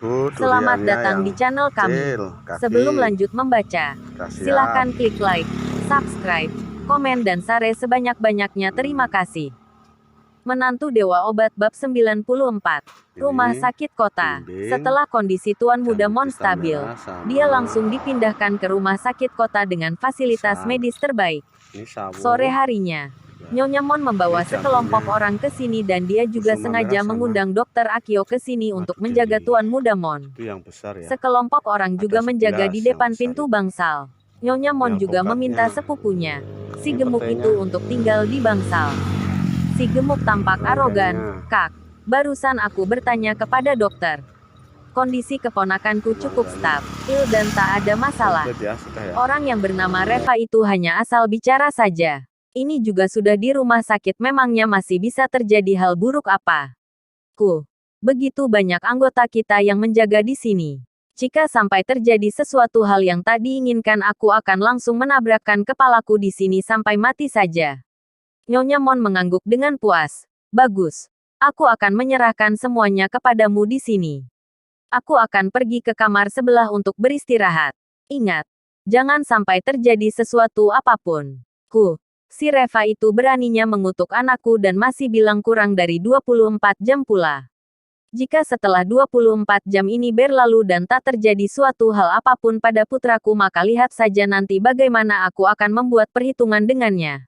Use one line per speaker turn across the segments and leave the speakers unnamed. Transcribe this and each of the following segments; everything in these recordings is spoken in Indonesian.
Selamat
duriannya
datang
yang
di channel kami.
kecil,
Sebelum
kaki.
lanjut membaca,
Kasihan.
silahkan klik like, subscribe, komen dan share sebanyak-banyaknya. Terima kasih. Menantu Dewa Obat Bab 94. Rumah
Ini
Sakit Kota.
dinding,
Setelah kondisi Tuan Muda
jambu
Mon
kristal
stabil,
merah
dia
sama
langsung dipindahkan ke Rumah Sakit Kota dengan fasilitas
pisang.
medis terbaik.
Ini
Sore
sabun.
harinya,
Ya,
Nyonya Mon
ini
membawa
jambunya.
sekelompok orang ke sini dan dia juga
Kusuma merah
sengaja
sama
mengundang Dokter Akio ke sini untuk
madu
menjaga
tinggi.
Tuan Muda Mon.
Itu yang besar ya.
Sekelompok orang juga
Ada
menjaga
11
di
yang
depan
besar
pintu
itu.
bangsal. Nyonya
Ini
Mon juga meminta
alpukatnya.
sepupunya, si
Ini
gemuk
petainya.
itu untuk tinggal di bangsal. Si gemuk tampak arogan.
Rangganya.
Kak, barusan aku bertanya kepada dokter. Kondisi keponakanku cukup
Temangganya.
stabil dan tak ada masalah.
Komplit ya, sudah ya.
Orang yang bernama Reva itu hanya asal bicara saja. Ini juga sudah di rumah sakit, memangnya masih bisa terjadi hal buruk apa? Begitu banyak anggota kita yang menjaga di sini. Jika sampai terjadi sesuatu hal yang tak diinginkan, aku akan langsung menabrakkan kepalaku di sini sampai mati saja. Nyonya Mon mengangguk dengan puas. Bagus. Aku akan menyerahkan semuanya kepadamu di sini. Aku akan pergi ke kamar sebelah untuk beristirahat. Ingat, jangan sampai terjadi sesuatu apapun. Si Reva itu beraninya mengutuk anakku dan masih bilang kurang dari 24 jam pula. Jika setelah 24 jam ini berlalu dan tak terjadi suatu hal apapun pada putraku, maka lihat saja nanti bagaimana aku akan membuat perhitungan dengannya.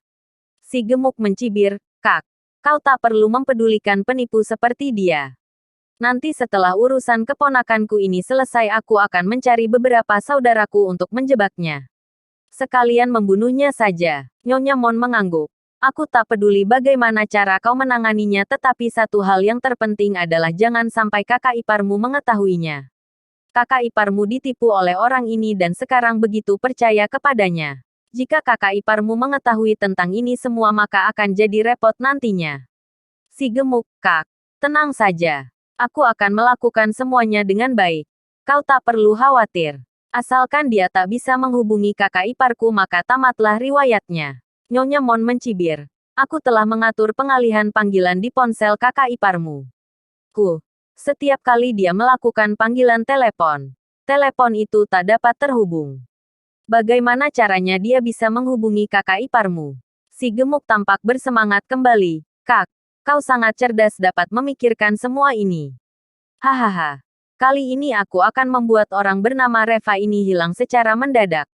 Si gemuk mencibir, Kak, kau tak perlu mempedulikan penipu seperti dia. Nanti setelah urusan keponakanku ini selesai, aku akan mencari beberapa saudaraku untuk menjebaknya. Sekalian membunuhnya saja. Nyonya Mon mengangguk. Aku tak peduli bagaimana cara kau menanganinya, tetapi satu hal yang terpenting adalah jangan sampai kakak iparmu mengetahuinya. Kakak iparmu ditipu oleh orang ini dan sekarang begitu percaya kepadanya. Jika kakak iparmu mengetahui tentang ini semua, maka akan jadi repot nantinya. Si gemuk, Kak, tenang saja. Aku akan melakukan semuanya dengan baik. Kau tak perlu khawatir. Asalkan dia tak bisa menghubungi kakak iparku, maka tamatlah riwayatnya. Nyonya Mon mencibir. Aku telah mengatur pengalihan panggilan di ponsel kakak iparmu. Setiap kali dia melakukan panggilan telepon, telepon itu tak dapat terhubung. Bagaimana caranya dia bisa menghubungi kakak iparmu? Si gemuk tampak bersemangat kembali. Kak, kau sangat cerdas dapat memikirkan semua ini. Hahaha. Kali ini aku akan membuat orang bernama Reva ini hilang secara mendadak.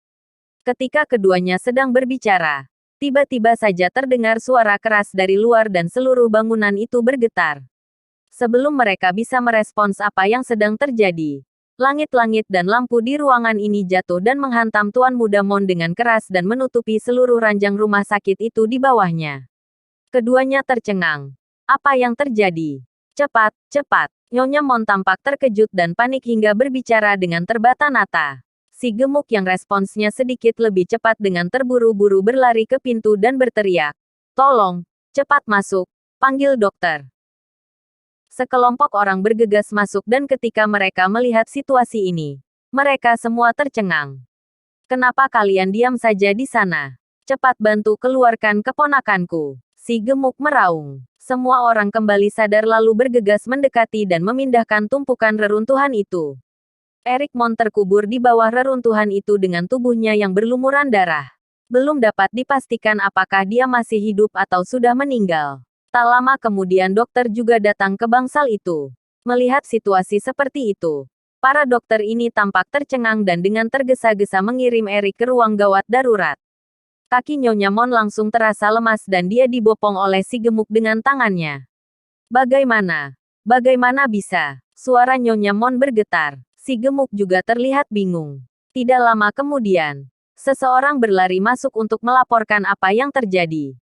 Ketika keduanya sedang berbicara, tiba-tiba saja terdengar suara keras dari luar dan seluruh bangunan itu bergetar. Sebelum mereka bisa merespons apa yang sedang terjadi, langit-langit dan lampu di ruangan ini jatuh dan menghantam Tuan Muda Mon dengan keras dan menutupi seluruh ranjang rumah sakit itu di bawahnya. Keduanya tercengang. Apa yang terjadi? Cepat, cepat. Nyonya Mon tampak terkejut dan panik hingga berbicara dengan terbata-nata. Si gemuk yang responsnya sedikit lebih cepat dengan terburu-buru berlari ke pintu dan berteriak. Tolong, cepat masuk, panggil dokter. Sekelompok orang bergegas masuk dan ketika mereka melihat situasi ini, mereka semua tercengang. Kenapa kalian diam saja di sana? Cepat bantu keluarkan keponakanku. Si gemuk meraung. Semua orang kembali sadar lalu bergegas mendekati dan memindahkan tumpukan reruntuhan itu. Erik Mon terkubur di bawah reruntuhan itu dengan tubuhnya yang berlumuran darah. Belum dapat dipastikan apakah dia masih hidup atau sudah meninggal. Tak lama kemudian dokter juga datang ke bangsal itu. Melihat situasi seperti itu, para dokter ini tampak tercengang dan dengan tergesa-gesa mengirim Erik ke ruang gawat darurat. Kaki Nyonya Mon langsung terasa lemas dan dia dibopong oleh si gemuk dengan tangannya. Bagaimana? Bagaimana bisa? Suara Nyonya Mon bergetar. Si gemuk juga terlihat bingung. Tidak lama kemudian, seseorang berlari masuk untuk melaporkan apa yang terjadi.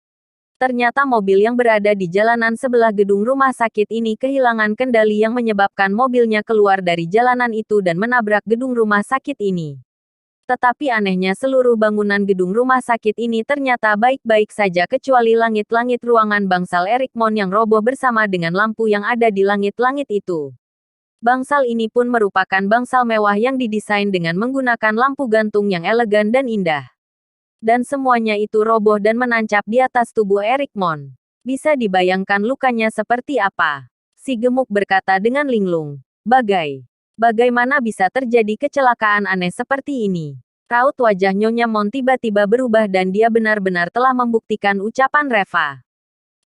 Ternyata mobil yang berada di jalanan sebelah gedung rumah sakit ini kehilangan kendali yang menyebabkan mobilnya keluar dari jalanan itu dan menabrak gedung rumah sakit ini. Tetapi anehnya seluruh bangunan gedung rumah sakit ini ternyata baik-baik saja kecuali langit-langit ruangan bangsal Erik Mon yang roboh bersama dengan lampu yang ada di langit-langit itu. Bangsal ini pun merupakan bangsal mewah yang didesain dengan menggunakan lampu gantung yang elegan dan indah. Dan semuanya itu roboh dan menancap di atas tubuh Erik Mon. Bisa dibayangkan lukanya seperti apa. Si gemuk berkata dengan linglung. Bagai Bagaimana bisa terjadi kecelakaan aneh seperti ini? Raut wajah Nyonya Mon tiba-tiba berubah dan dia benar-benar telah membuktikan ucapan Reva.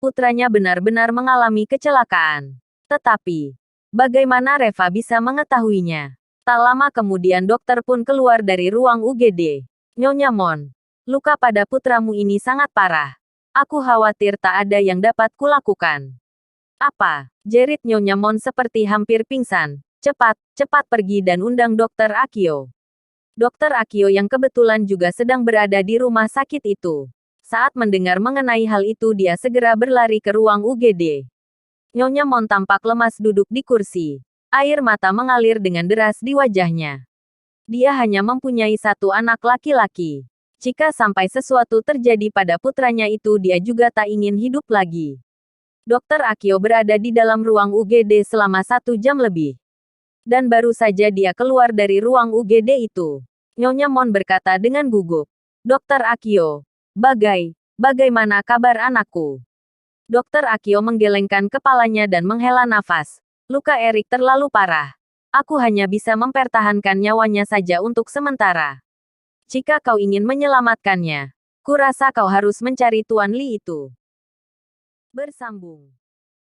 Putranya benar-benar mengalami kecelakaan. Tetapi, bagaimana Reva bisa mengetahuinya? Tak lama kemudian dokter pun keluar dari ruang UGD. Nyonya Mon, luka pada putramu ini sangat parah. Aku khawatir tak ada yang dapat kulakukan. Apa? Jerit Nyonya Mon seperti hampir pingsan. Cepat, cepat pergi dan undang Dokter Akio. Dokter Akio yang kebetulan juga sedang berada di rumah sakit itu. Saat mendengar mengenai hal itu dia segera berlari ke ruang UGD. Nyonya Mon tampak lemas duduk di kursi. Air mata mengalir dengan deras di wajahnya. Dia hanya mempunyai satu anak laki-laki. Jika sampai sesuatu terjadi pada putranya itu dia juga tak ingin hidup lagi. Dokter Akio berada di dalam ruang UGD selama 1 jam lebih. Dan baru saja dia keluar dari ruang UGD itu. Nyonya Mon berkata dengan gugup. Dokter Akio, bagaimana kabar anakku? Dokter Akio menggelengkan kepalanya dan menghela nafas. Luka Erik terlalu parah. Aku hanya bisa mempertahankan nyawanya saja untuk sementara. Jika kau ingin menyelamatkannya, kurasa kau harus mencari Tuan Li itu. Bersambung.